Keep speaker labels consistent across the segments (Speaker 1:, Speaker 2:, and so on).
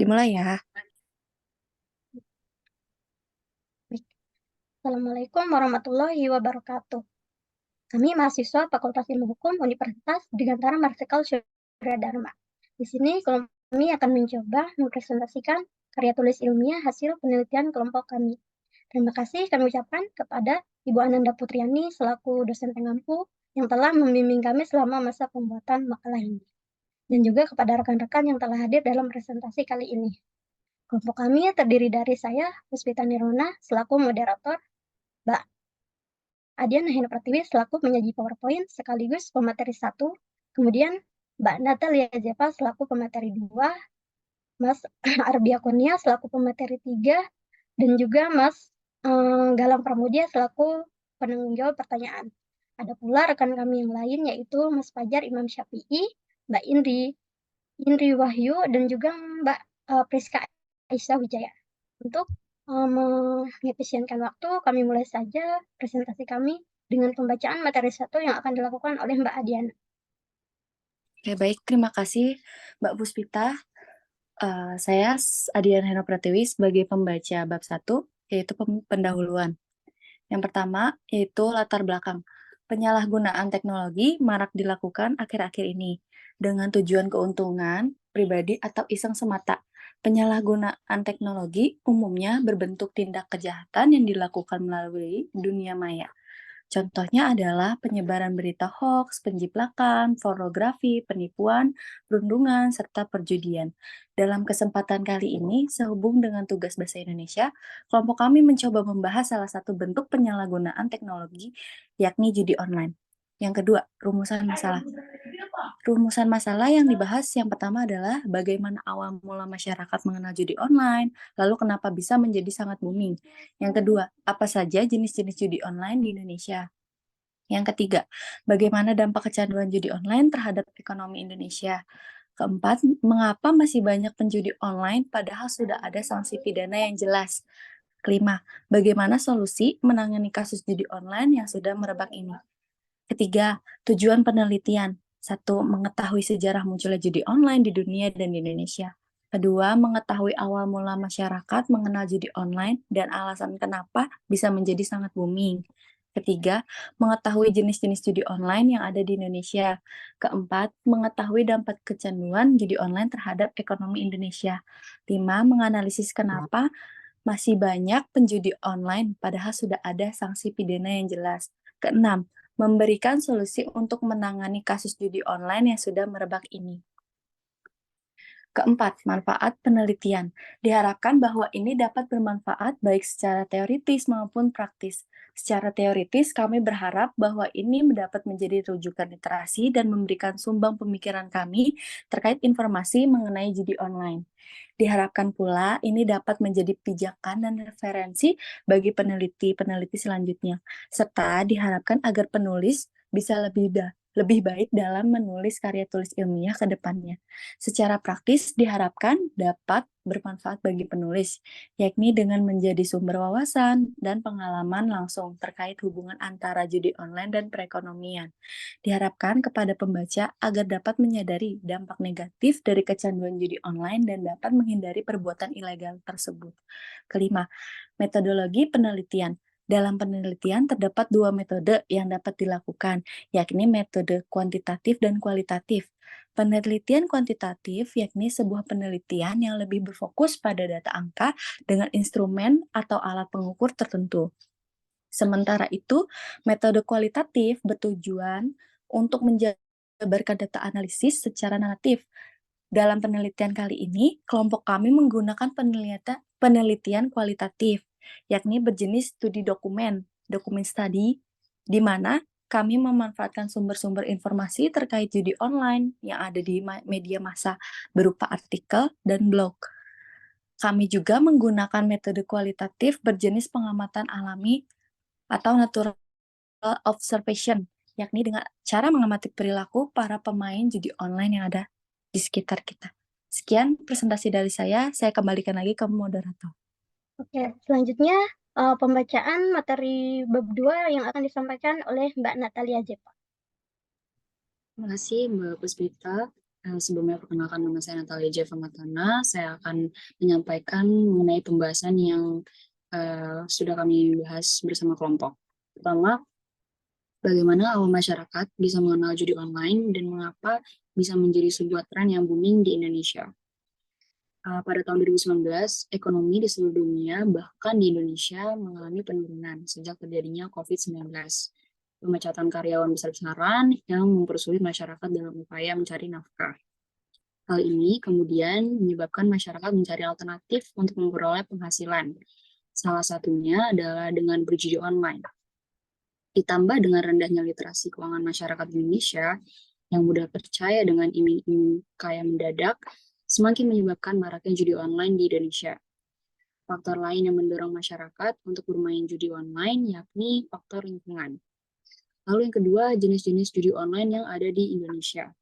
Speaker 1: Dimulai ya.
Speaker 2: Assalamualaikum warahmatullahi wabarakatuh. Kami mahasiswa Fakultas Ilmu Hukum Universitas Digantara Marsikal Surya Dharma. Di sini kami akan mencoba mempresentasikan karya tulis ilmiah hasil penelitian kelompok kami. Terima kasih kami ucapkan kepada Ibu Ananda Putriani selaku dosen pengampu yang telah membimbing kami selama masa pembuatan makalah ini. Dan juga kepada rekan-rekan yang telah hadir dalam presentasi kali ini. Kelompok kami terdiri dari saya, Puspita Nirwana, selaku moderator, Mbak Adian Hena Pratiwi selaku penyaji PowerPoint sekaligus pemateri 1, kemudian Mbak Natalia Jepa selaku pemateri 2, Mas Arbia Kurnia selaku pemateri 3, dan juga Mas Galang Pramudia selaku penanggung jawab pertanyaan. Ada pula rekan kami yang lain yaitu Mas Fajar Imam Syafi'i, Mbak Indri Wahyu, dan juga Mbak Priska Aisyah Wijaya. Untuk mengefisienkan waktu, kami mulai saja presentasi kami dengan pembacaan materi 1 yang akan dilakukan oleh Mbak Adiana.
Speaker 1: Oke, baik. Terima kasih, Mbak Puspita. Saya Adian Heno Pratiwi sebagai pembaca bab 1, yaitu pendahuluan. Yang pertama, yaitu latar belakang. Penyalahgunaan teknologi marak dilakukan akhir-akhir ini dengan tujuan keuntungan pribadi atau iseng semata. Penyalahgunaan teknologi umumnya berbentuk tindak kejahatan yang dilakukan melalui dunia maya. Contohnya adalah penyebaran berita hoaks, penjiplakan, pornografi, penipuan, perundungan, serta perjudian. Dalam kesempatan kali ini, sehubung dengan tugas Bahasa Indonesia, kelompok kami mencoba membahas salah satu bentuk penyalahgunaan teknologi, yakni judi online. Yang kedua, rumusan masalah. Rumusan masalah yang dibahas yang pertama adalah bagaimana awal mula masyarakat mengenal judi online, lalu kenapa bisa menjadi sangat booming. Yang kedua, apa saja jenis-jenis judi online di Indonesia. Yang ketiga, bagaimana dampak kecanduan judi online terhadap ekonomi Indonesia. Keempat, mengapa masih banyak penjudi online padahal sudah ada sanksi pidana yang jelas. Kelima, bagaimana solusi menangani kasus judi online yang sudah merebak ini. Ketiga, tujuan penelitian. Satu, mengetahui sejarah munculnya judi online di dunia dan di Indonesia. Kedua, mengetahui awal mula masyarakat mengenal judi online dan alasan kenapa bisa menjadi sangat booming. Ketiga, mengetahui jenis-jenis judi online yang ada di Indonesia. Keempat, mengetahui dampak kecanduan judi online terhadap ekonomi Indonesia. Lima, menganalisis kenapa masih banyak penjudi online padahal sudah ada sanksi pidana yang jelas. Keenam, memberikan solusi untuk menangani kasus judi online yang sudah merebak ini. Keempat, manfaat penelitian. Diharapkan bahwa ini dapat bermanfaat baik secara teoritis maupun praktis. Secara teoritis, kami berharap bahwa ini mendapat menjadi rujukan literasi dan memberikan sumbang pemikiran kami terkait informasi mengenai judi online. Diharapkan pula ini dapat menjadi pijakan dan referensi bagi peneliti-peneliti selanjutnya, serta diharapkan agar penulis bisa lebih baik dalam menulis karya tulis ilmiah ke depannya. Secara praktis diharapkan dapat bermanfaat bagi penulis, yakni dengan menjadi sumber wawasan dan pengalaman langsung terkait hubungan antara judi online dan perekonomian. Diharapkan kepada pembaca agar dapat menyadari dampak negatif dari kecanduan judi online dan dapat menghindari perbuatan ilegal tersebut. Kelima, metodologi penelitian. Dalam penelitian terdapat dua metode yang dapat dilakukan, yakni metode kuantitatif dan kualitatif. Penelitian kuantitatif yakni sebuah penelitian yang lebih berfokus pada data angka dengan instrumen atau alat pengukur tertentu. Sementara itu, metode kualitatif bertujuan untuk menjabarkan data analisis secara naratif. Dalam penelitian kali ini, kelompok kami menggunakan penelitian kualitatif, yakni berjenis studi dokumen study, di mana kami memanfaatkan sumber-sumber informasi terkait judi online yang ada di media massa berupa artikel dan blog. Kami juga menggunakan metode kualitatif berjenis pengamatan alami atau natural observation, yakni dengan cara mengamati perilaku para pemain judi online yang ada di sekitar kita. Sekian presentasi dari saya kembalikan lagi ke moderator.
Speaker 2: Oke, selanjutnya pembacaan materi bab 2 yang akan disampaikan oleh Mbak Natalia Jepa.
Speaker 3: Terima kasih Mbak Puspita. Sebelumnya perkenalkan, nama saya Natalia Jevamatana. Saya akan menyampaikan mengenai pembahasan yang sudah kami bahas bersama kelompok. Pertama, bagaimana awal masyarakat bisa mengenal judi online dan mengapa bisa menjadi sebuah tren yang booming di Indonesia. Pada tahun 2019, ekonomi di seluruh dunia, bahkan di Indonesia, mengalami penurunan sejak terjadinya COVID-19. Pemecatan karyawan besar-besaran yang mempersulit masyarakat dalam upaya mencari nafkah. Hal ini kemudian menyebabkan masyarakat mencari alternatif untuk memperoleh penghasilan. Salah satunya adalah dengan berjudi online. Ditambah dengan rendahnya literasi keuangan masyarakat Indonesia yang mudah percaya dengan iming-iming kaya mendadak, semakin menyebabkan maraknya judi online di Indonesia. Faktor lain yang mendorong masyarakat untuk bermain judi online yakni faktor lingkungan. Lalu yang kedua, jenis-jenis judi online yang ada di Indonesia.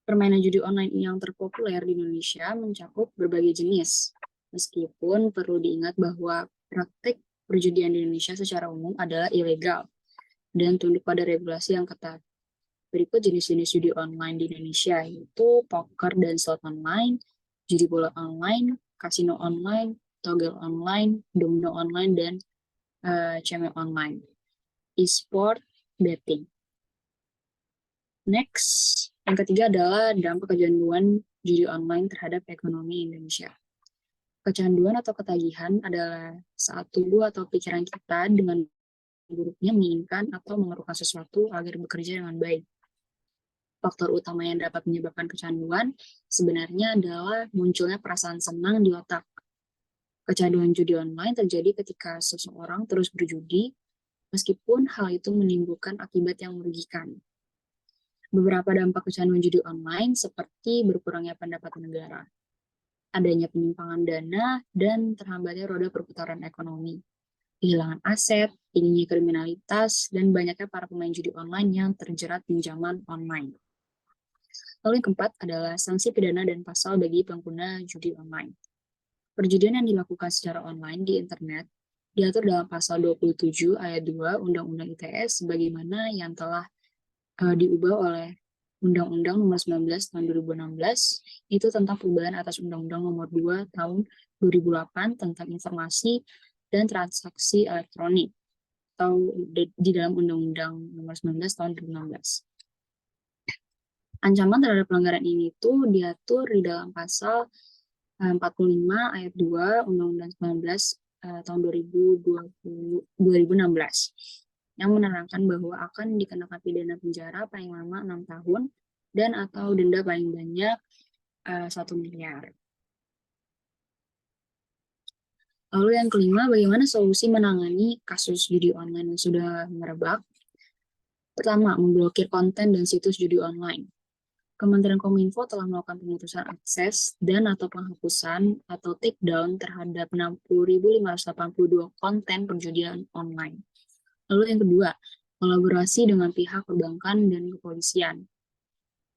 Speaker 3: Permainan judi online yang terpopuler di Indonesia mencakup berbagai jenis. Meskipun perlu diingat bahwa praktik perjudian di Indonesia secara umum adalah ilegal dan tunduk pada regulasi yang ketat. Berikut jenis-jenis judi online di Indonesia, yaitu poker dan slot online, judi bola online, kasino online, togel online, domino online, dan ceme online. E-sport, betting. Next, yang ketiga adalah dampak kecanduan judi online terhadap ekonomi Indonesia. Kecanduan atau ketagihan adalah saat tubuh atau pikiran kita dengan buruknya menginginkan atau memerlukan sesuatu agar bekerja dengan baik. Faktor utama yang dapat menyebabkan kecanduan sebenarnya adalah munculnya perasaan senang di otak. Kecanduan judi online terjadi ketika seseorang terus berjudi, meskipun hal itu menimbulkan akibat yang merugikan. Beberapa dampak kecanduan judi online seperti berkurangnya pendapatan negara, adanya penyimpangan dana, dan terhambatnya roda perputaran ekonomi, kehilangan aset, tingginya kriminalitas, dan banyaknya para pemain judi online yang terjerat pinjaman online. Lalu yang keempat adalah sanksi pidana dan pasal bagi pengguna judi online. Perjudian yang dilakukan secara online di internet diatur dalam pasal 27 ayat 2 Undang-Undang ITE sebagaimana yang telah diubah oleh Undang-Undang Nomor 19 Tahun 2016 itu tentang perubahan atas Undang-Undang Nomor 2 Tahun 2008 tentang informasi dan transaksi elektronik atau di dalam Undang-Undang Nomor 19 Tahun 2016. Ancaman terhadap pelanggaran ini tuh diatur di dalam pasal 45 ayat 2 Undang-Undang 19 tahun 2016 yang menerangkan bahwa akan dikenakan pidana penjara paling lama 6 tahun dan atau denda paling banyak 1 miliar. Lalu yang kelima, bagaimana solusi menangani kasus judi online yang sudah merebak? Pertama, memblokir konten dan situs judi online. Kementerian Kominfo telah melakukan pemutusan akses dan atau penghapusan atau take down terhadap 60.582 konten perjudian online. Lalu yang kedua, kolaborasi dengan pihak perbankan dan kepolisian.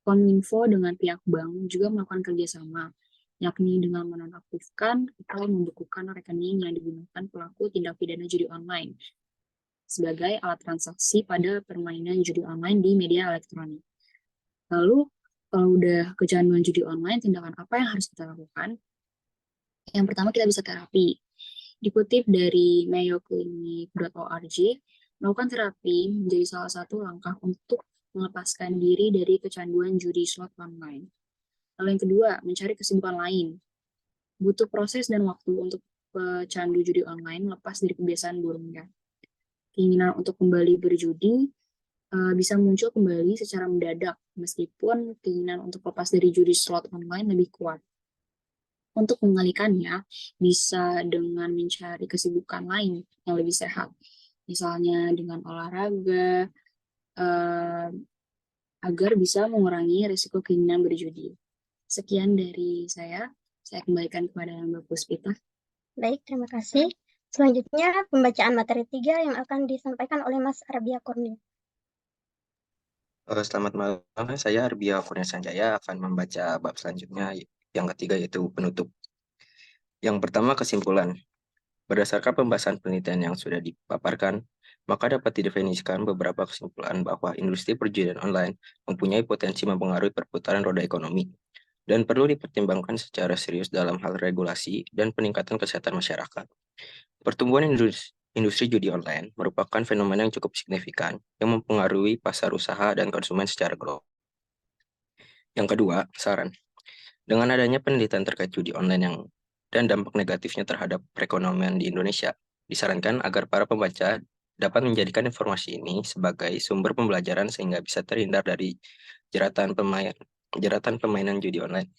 Speaker 3: Kominfo dengan pihak bank juga melakukan kerjasama, yakni dengan menonaktifkan atau membekukan rekening yang digunakan pelaku tindak pidana judi online sebagai alat transaksi pada permainan judi online di media elektronik. Lalu, kalau udah kecanduan judi online, tindakan apa yang harus kita lakukan? Yang pertama, kita bisa terapi. Dikutip dari mayoclinic.org, melakukan terapi menjadi salah satu langkah untuk melepaskan diri dari kecanduan judi slot online. Lalu yang kedua, mencari kesibukan lain. Butuh proses dan waktu untuk pecandu judi online lepas dari kebiasaan buruknya. Keinginan untuk kembali berjudi bisa muncul kembali secara mendadak, meskipun keinginan untuk lepas dari judi slot online lebih kuat. Untuk mengalihkannya, bisa dengan mencari kesibukan lain yang lebih sehat, misalnya dengan olahraga, agar bisa mengurangi risiko keinginan berjudi. Sekian dari saya kembalikan kepada Mbak Puspita.
Speaker 2: Baik, terima kasih. Selanjutnya, pembacaan materi 3 yang akan disampaikan oleh Mas Arbia Kurnia.
Speaker 4: Selamat malam, saya Arbia Kurnia Sanjaya akan membaca bab selanjutnya yang ketiga yaitu penutup. Yang pertama, kesimpulan. Berdasarkan pembahasan penelitian yang sudah dipaparkan, Maka dapat didefinisikan beberapa kesimpulan bahwa industri perjudian online mempunyai potensi mempengaruhi perputaran roda ekonomi dan perlu dipertimbangkan secara serius dalam hal regulasi dan peningkatan kesehatan masyarakat. Pertumbuhan industri judi online merupakan fenomena yang cukup signifikan yang mempengaruhi pasar usaha dan konsumen secara global. Yang kedua, saran. Dengan adanya penelitian terkait judi online dan dampak negatifnya terhadap perekonomian di Indonesia, disarankan agar para pembaca dapat menjadikan informasi ini sebagai sumber pembelajaran sehingga bisa terhindar dari jeratan permainan judi online.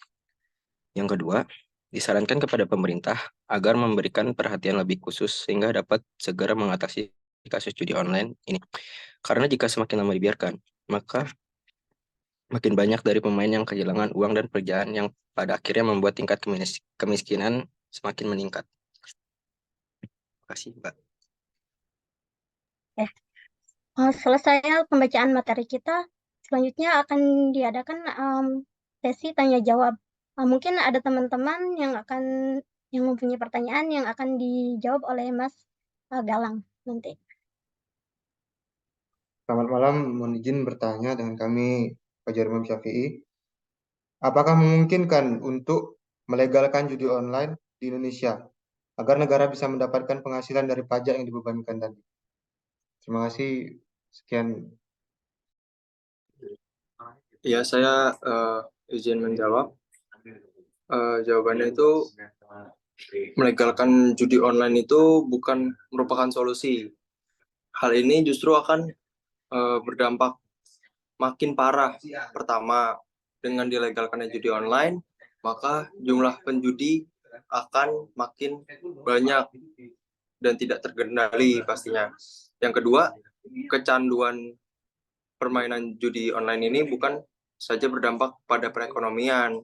Speaker 4: Yang kedua, disarankan kepada pemerintah agar memberikan perhatian lebih khusus sehingga dapat segera mengatasi kasus judi online ini. Karena jika semakin lama dibiarkan, maka makin banyak dari pemain yang kehilangan uang dan pekerjaan yang pada akhirnya membuat tingkat kemiskinan semakin meningkat. Terima kasih, Mbak.
Speaker 2: Selesai pembacaan materi kita, selanjutnya akan diadakan sesi tanya jawab. Mungkin ada teman-teman yang mempunyai pertanyaan yang akan dijawab oleh Mas Galang nanti.
Speaker 5: Selamat malam, mohon izin bertanya dengan kami Fajar Imam Syafi'i. Apakah memungkinkan untuk melegalkan judi online di Indonesia agar negara bisa mendapatkan penghasilan dari pajak yang dibebankan tadi? Terima kasih. Sekian.
Speaker 6: Ya, saya izin menjawab. Jawabannya itu melegalkan judi online itu bukan merupakan solusi. Hal ini justru akan berdampak makin parah. Pertama, dengan dilegalkannya judi online, maka jumlah penjudi akan makin banyak dan tidak terkendali pastinya. Yang kedua, kecanduan permainan judi online ini bukan saja berdampak pada perekonomian,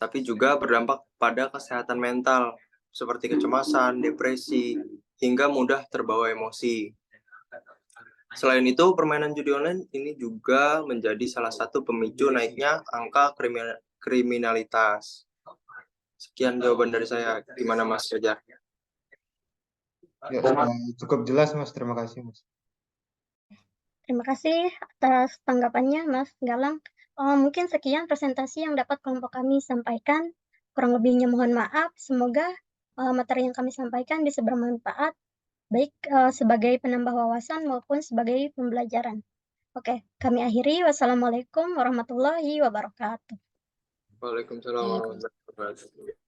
Speaker 6: tapi juga berdampak pada kesehatan mental, seperti kecemasan, depresi, hingga mudah terbawa emosi. Selain itu, permainan judi online ini juga menjadi salah satu pemicu naiknya angka kriminalitas. Sekian jawaban dari saya. Gimana Mas Fajar?
Speaker 5: Ya, cukup jelas Mas, terima kasih Mas.
Speaker 2: Terima kasih atas tanggapannya Mas Galang. Mungkin sekian presentasi yang dapat kelompok kami sampaikan. Kurang lebihnya mohon maaf. Semoga materi yang kami sampaikan bisa bermanfaat, baik sebagai penambah wawasan maupun sebagai pembelajaran. Oke, kami akhiri. Wassalamualaikum warahmatullahi wabarakatuh.
Speaker 6: Waalaikumsalam warahmatullahi wabarakatuh.